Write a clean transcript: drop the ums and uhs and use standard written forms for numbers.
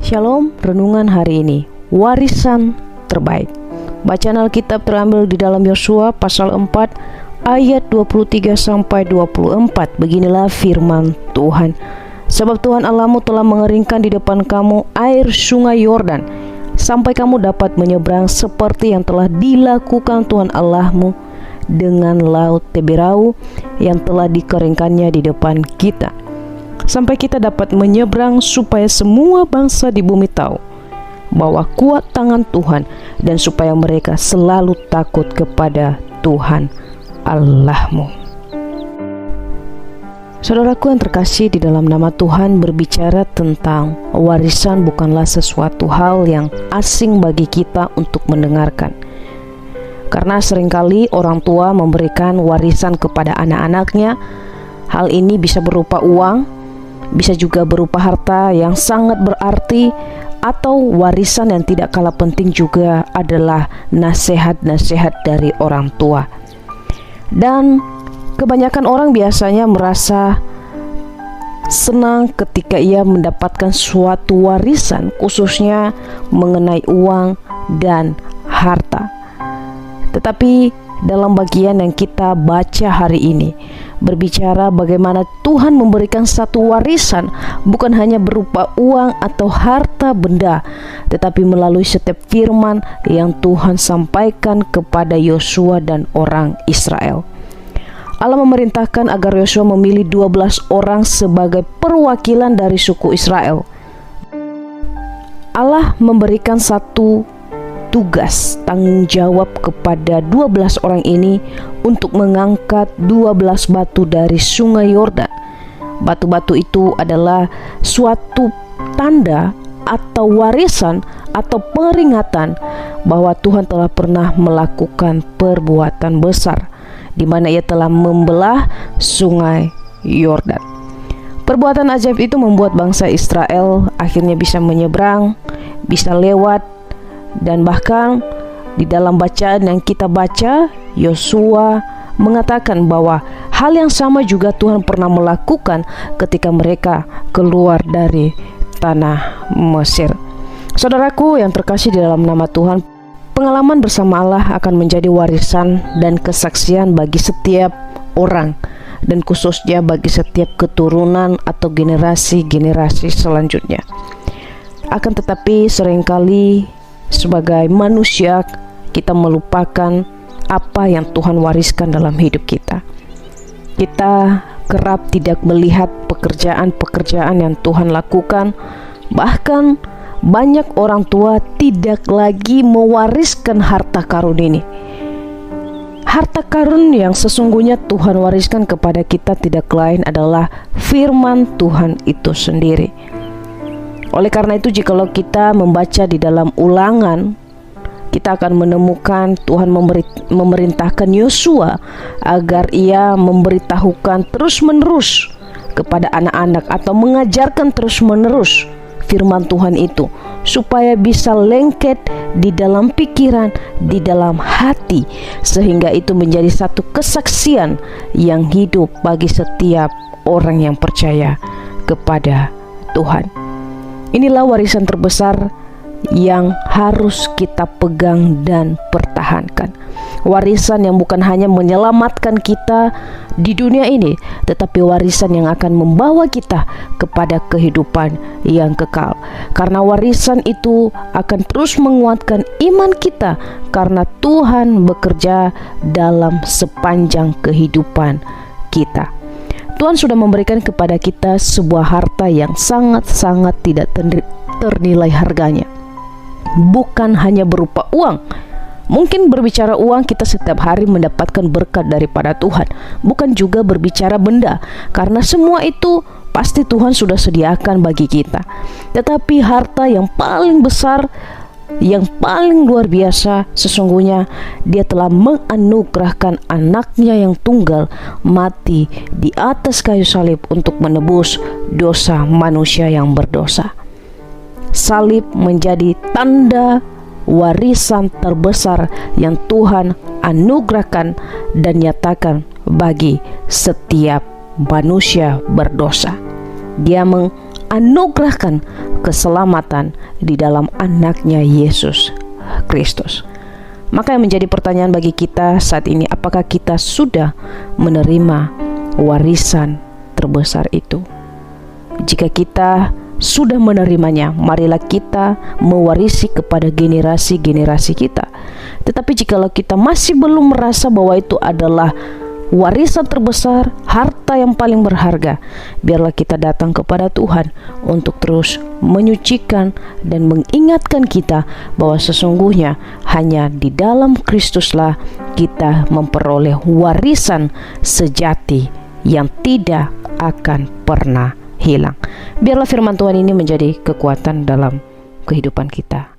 Shalom, renungan hari ini, warisan terbaik. Bacaan Alkitab terambil di dalam Yosua pasal 4 ayat 23-24. Beginilah firman Tuhan. Sebab Tuhan Allahmu telah mengeringkan di depan kamu air sungai Yordan, sampai kamu dapat menyeberang seperti yang telah dilakukan Tuhan Allahmu dengan laut Teberau yang telah dikeringkannya di depan kita, sampai kita dapat menyeberang, supaya semua bangsa di bumi tahu bahwa kuat tangan Tuhan, dan supaya mereka selalu takut kepada Tuhan Allahmu. Saudaraku yang terkasih, di dalam nama Tuhan berbicara tentang warisan bukanlah sesuatu hal yang asing bagi kita untuk mendengarkan. Karena seringkali orang tua memberikan warisan kepada anak-anaknya. Hal ini bisa berupa uang, bisa juga berupa harta yang sangat berarti, atau warisan yang tidak kalah penting juga adalah nasihat-nasihat dari orang tua. Dan kebanyakan orang biasanya merasa senang ketika ia mendapatkan suatu warisan, khususnya mengenai uang dan harta. Tetapi dalam bagian yang kita baca hari ini berbicara bagaimana Tuhan memberikan satu warisan, bukan hanya berupa uang atau harta benda, tetapi melalui setiap firman yang Tuhan sampaikan kepada Yosua dan orang Israel. Allah memerintahkan agar Yosua memilih 12 orang sebagai perwakilan dari suku Israel. Allah memberikan satu tugas tanggung jawab kepada 12 orang ini untuk mengangkat 12 batu dari sungai Yordan. Batu-batu itu adalah suatu tanda atau warisan atau peringatan bahwa Tuhan telah pernah melakukan perbuatan besar, di mana ia telah membelah sungai Yordan. Perbuatan ajaib itu membuat bangsa Israel akhirnya bisa menyeberang, bisa lewat. Dan bahkan di dalam bacaan yang kita baca, Yosua mengatakan bahwa hal yang sama juga Tuhan pernah melakukan ketika mereka keluar dari tanah Mesir. Saudaraku yang terkasih di dalam nama Tuhan, pengalaman bersama Allah akan menjadi warisan dan kesaksian bagi setiap orang, dan khususnya bagi setiap keturunan atau generasi-generasi selanjutnya. Akan tetapi seringkali sebagai manusia kita melupakan apa yang Tuhan wariskan dalam hidup kita. Kita kerap tidak melihat pekerjaan-pekerjaan yang Tuhan lakukan. Bahkan banyak orang tua tidak lagi mewariskan harta karun ini. Harta karun yang sesungguhnya Tuhan wariskan kepada kita tidak lain adalah firman Tuhan itu sendiri. Oleh karena itu, jikalau kita membaca di dalam Ulangan, kita akan menemukan Tuhan memerintahkan Yosua agar ia memberitahukan terus-menerus kepada anak-anak atau mengajarkan terus-menerus firman Tuhan itu, supaya bisa lengket di dalam pikiran, di dalam hati, sehingga itu menjadi satu kesaksian yang hidup bagi setiap orang yang percaya kepada Tuhan. Inilah warisan terbesar yang harus kita pegang dan pertahankan. Warisan yang bukan hanya menyelamatkan kita di dunia ini, tetapi warisan yang akan membawa kita kepada kehidupan yang kekal. Karena warisan itu akan terus menguatkan iman kita, karena Tuhan bekerja dalam sepanjang kehidupan kita. Tuhan sudah memberikan kepada kita sebuah harta yang sangat-sangat tidak ternilai harganya. Bukan hanya berupa uang. Mungkin berbicara uang, kita setiap hari mendapatkan berkat daripada Tuhan. Bukan juga berbicara benda, karena semua itu pasti Tuhan sudah sediakan bagi kita. Tetapi harta yang paling besar, yang paling luar biasa, sesungguhnya Dia telah menganugerahkan anaknya yang tunggal mati di atas kayu salib untuk menebus dosa manusia yang berdosa. Salib menjadi tanda warisan terbesar yang Tuhan anugerahkan dan nyatakan bagi setiap manusia berdosa. Dia menganugerahkan keselamatan di dalam anaknya Yesus Kristus. Maka yang menjadi pertanyaan bagi kita saat ini, apakah kita sudah menerima warisan terbesar itu? Jika kita sudah menerimanya, marilah kita mewarisi kepada generasi-generasi kita. Tetapi jikalau kita masih belum merasa bahwa itu adalah warisan terbesar, harta yang paling berharga, biarlah kita datang kepada Tuhan untuk terus menyucikan dan mengingatkan kita bahwa sesungguhnya hanya di dalam Kristuslah kita memperoleh warisan sejati yang tidak akan pernah hilang. Biarlah firman Tuhan ini menjadi kekuatan dalam kehidupan kita.